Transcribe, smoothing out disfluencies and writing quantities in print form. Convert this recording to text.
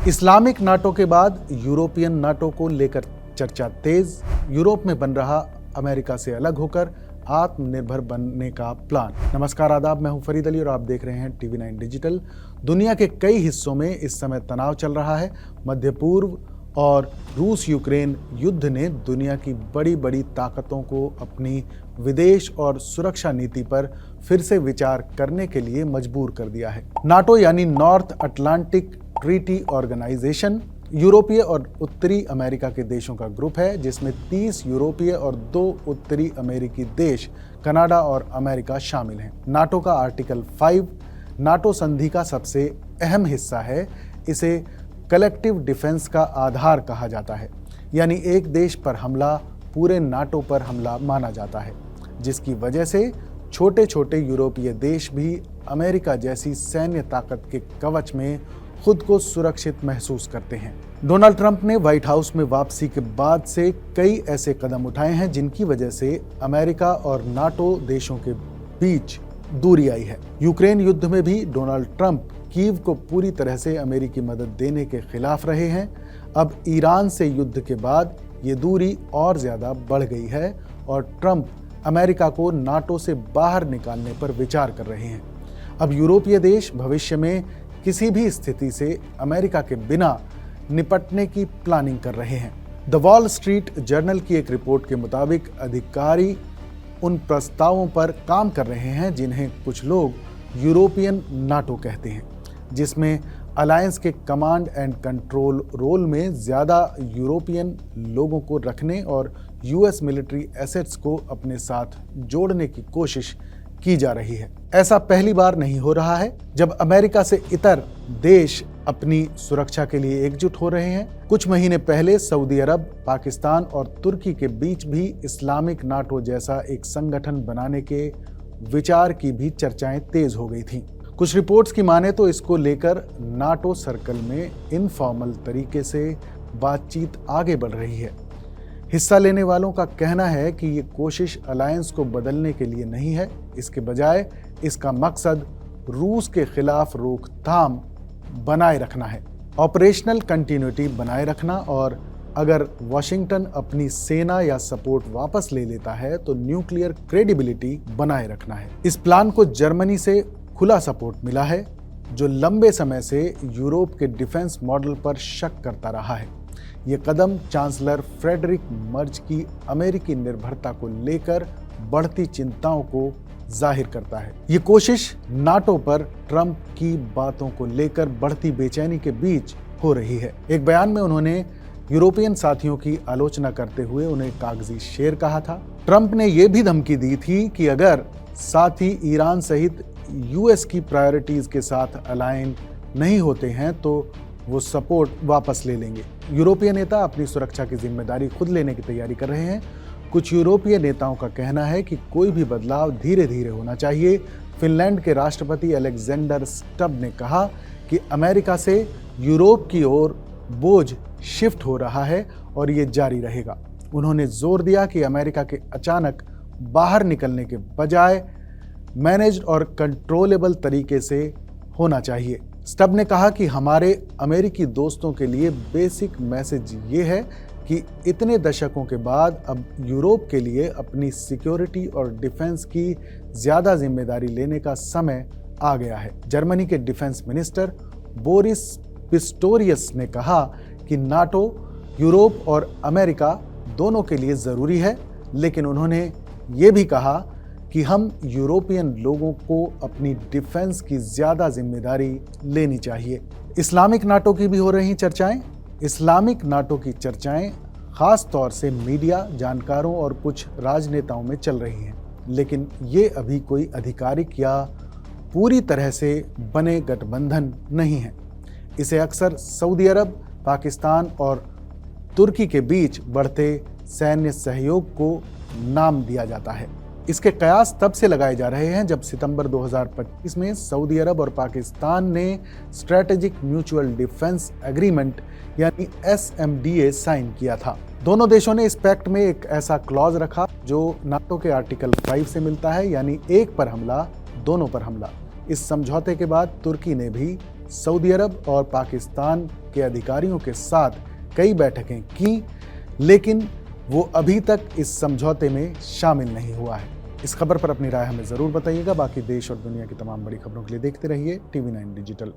Islamic NATO के बाद European NATO को लेकर चर्चा तेज। यूरोप में बन रहा अमेरिका से अलग होकर आत्मनिर्भर बनने का प्लान। नमस्कार, आदाब, मैं हूं फरीद अली और आप देख रहे हैं TV9 डिजिटल। दुनिया के कई हिस्सों में इस समय तनाव चल रहा है। मध्य पूर्व और रूस यूक्रेन युद्ध ने दुनिया की बड़ी बड़ी ताकतों को अपनी विदेश और सुरक्षा नीति पर फिर से विचार करने के लिए मजबूर कर दिया है। नाटो यानी नॉर्थ अटलांटिक ट्रीटी ऑर्गेनाइजेशन यूरोपीय और उत्तरी अमेरिका के देशों का ग्रुप है, जिसमें 30 यूरोपीय और 2 उत्तरी अमेरिकी देश कनाडा और अमेरिका शामिल हैं। नाटो का आर्टिकल 5 नाटो संधि का सबसे अहम हिस्सा है। इसे कलेक्टिव डिफेंस का आधार कहा जाता है, यानी एक देश पर हमला पूरे नाटो पर हमला माना जाता है, जिसकी वजह से छोटे छोटे यूरोपीय देश भी अमेरिका जैसी सैन्य ताकत के कवच में खुद को सुरक्षित महसूस करते हैं। डोनाल्ड ट्रंप ने व्हाइट हाउस में वापसी के बाद से कई ऐसे कदम उठाए हैं जिनकी वजह से अमेरिका और नाटो देशों के बीच दूरी आई है। यूक्रेन युद्ध में भी डोनाल्ड ट्रंप कीव को पूरी तरह से अमेरिकी मदद देने के खिलाफ रहे हैं। अब ईरान से युद्ध के बाद ये दूरी और ज्यादा बढ़ गई है और ट्रंप अमेरिका को नाटो से बाहर निकालने पर विचार कर रहे हैं। अब यूरोपीय देश भविष्य में किसी भी स्थिति से अमेरिका के बिना निपटने की प्लानिंग कर रहे हैं। द वॉल स्ट्रीट जर्नल की एक रिपोर्ट के मुताबिक अधिकारी उन प्रस्तावों पर काम कर रहे हैं जिन्हें कुछ लोग यूरोपियन नाटो कहते हैं, जिसमें अलायंस के कमांड एंड कंट्रोल रोल में ज़्यादा यूरोपियन लोगों को रखने और US मिलिट्री एसेट्स को अपने साथ जोड़ने की कोशिश की जा रही है। ऐसा पहली बार नहीं हो रहा है जब अमेरिका से इतर देश अपनी सुरक्षा के लिए एकजुट हो रहे हैं। कुछ महीने पहले सऊदी अरब, पाकिस्तान और तुर्की के बीच भी इस्लामिक नाटो जैसा एक संगठन बनाने के विचार की भी चर्चाएं तेज हो गई थीं। कुछ रिपोर्ट्स की माने तो इसको लेकर नाटो सर्कल में इनफॉर्मल तरीके से बातचीत आगे बढ़ रही है। हिस्सा लेने वालों का कहना है कि ये कोशिश अलायंस को बदलने के लिए नहीं है, इसके बजाय इसका मकसद रूस के खिलाफ रोकथाम बनाए रखना है, ऑपरेशनल कंटिन्यूटी बनाए रखना, और अगर वॉशिंगटन अपनी सेना या सपोर्ट वापस ले लेता है तो न्यूक्लियर क्रेडिबिलिटी बनाए रखना है। इस प्लान को जर्मनी से खुला सपोर्ट मिला है, जो लंबे समय से यूरोप के डिफेंस मॉडल पर शक करता रहा है। ये कदम चांसलर फ्रेडरिक मर्ज की अमेरिकी निर्भरता को लेकर बढ़ती चिंताओं को जाहिर करता है। ये कोशिश नाटो पर ट्रंप की बातों को लेकर बढ़ती बेचैनी के बीच हो रही है। एक बयान में उन्होंने यूरोपियन साथियों की आलोचना करते हुए उन्हें कागजी शेर कहा था। ट्रंप ने यह भी धमकी दी थी कि अगर साथी ईरान सहित US की प्रायोरिटीज के साथ अलाइन नहीं होते हैं तो वो सपोर्ट वापस ले लेंगे। यूरोपीय नेता अपनी सुरक्षा की जिम्मेदारी खुद लेने की तैयारी कर रहे हैं। कुछ यूरोपीय नेताओं का कहना है कि कोई भी बदलाव धीरे धीरे होना चाहिए। फिनलैंड के राष्ट्रपति अलेक्जेंडर स्टब ने कहा कि अमेरिका से यूरोप की ओर बोझ शिफ्ट हो रहा है और ये जारी रहेगा। उन्होंने जोर दिया कि अमेरिका के अचानक बाहर निकलने के बजाय मैनेज्ड और कंट्रोलेबल तरीके से होना चाहिए। स्टब ने कहा कि हमारे अमेरिकी दोस्तों के लिए बेसिक मैसेज ये है कि इतने दशकों के बाद अब यूरोप के लिए अपनी सिक्योरिटी और डिफेंस की ज़्यादा जिम्मेदारी लेने का समय आ गया है। जर्मनी के डिफेंस मिनिस्टर बोरिस पिस्टोरियस ने कहा कि नाटो यूरोप और अमेरिका दोनों के लिए ज़रूरी है, लेकिन उन्होंने ये भी कहा कि हम यूरोपियन लोगों को अपनी डिफेंस की ज़्यादा जिम्मेदारी लेनी चाहिए। इस्लामिक नाटो की भी हो रही चर्चाएं। इस्लामिक नाटो की चर्चाएं खास तौर से मीडिया, जानकारों और कुछ राजनेताओं में चल रही हैं, लेकिन ये अभी कोई आधिकारिक या पूरी तरह से बने गठबंधन नहीं है। इसे अक्सर सऊदी अरब, पाकिस्तान और तुर्की के बीच बढ़ते सैन्य सहयोग को नाम दिया जाता है। इसके कयास तब से लगाए जा रहे हैं जब सितंबर 2025 में सऊदी अरब और पाकिस्तान ने स्ट्रेटेजिक म्यूचुअल डिफेंस एग्रीमेंट यानी SMDA साइन किया था। दोनों देशों ने इस पैक्ट में एक ऐसा क्लॉज रखा जो नाटो के आर्टिकल 5 से मिलता है, यानी एक पर हमला दोनों पर हमला। इस समझौते के बाद तुर्की ने भी सऊदी अरब और पाकिस्तान के अधिकारियों के साथ कई बैठकें की, लेकिन वो अभी तक इस समझौते में शामिल नहीं हुआ है। इस खबर पर अपनी राय हमें ज़रूर बताइएगा। बाकी देश और दुनिया की तमाम बड़ी खबरों के लिए देखते रहिए TV9 डिजिटल।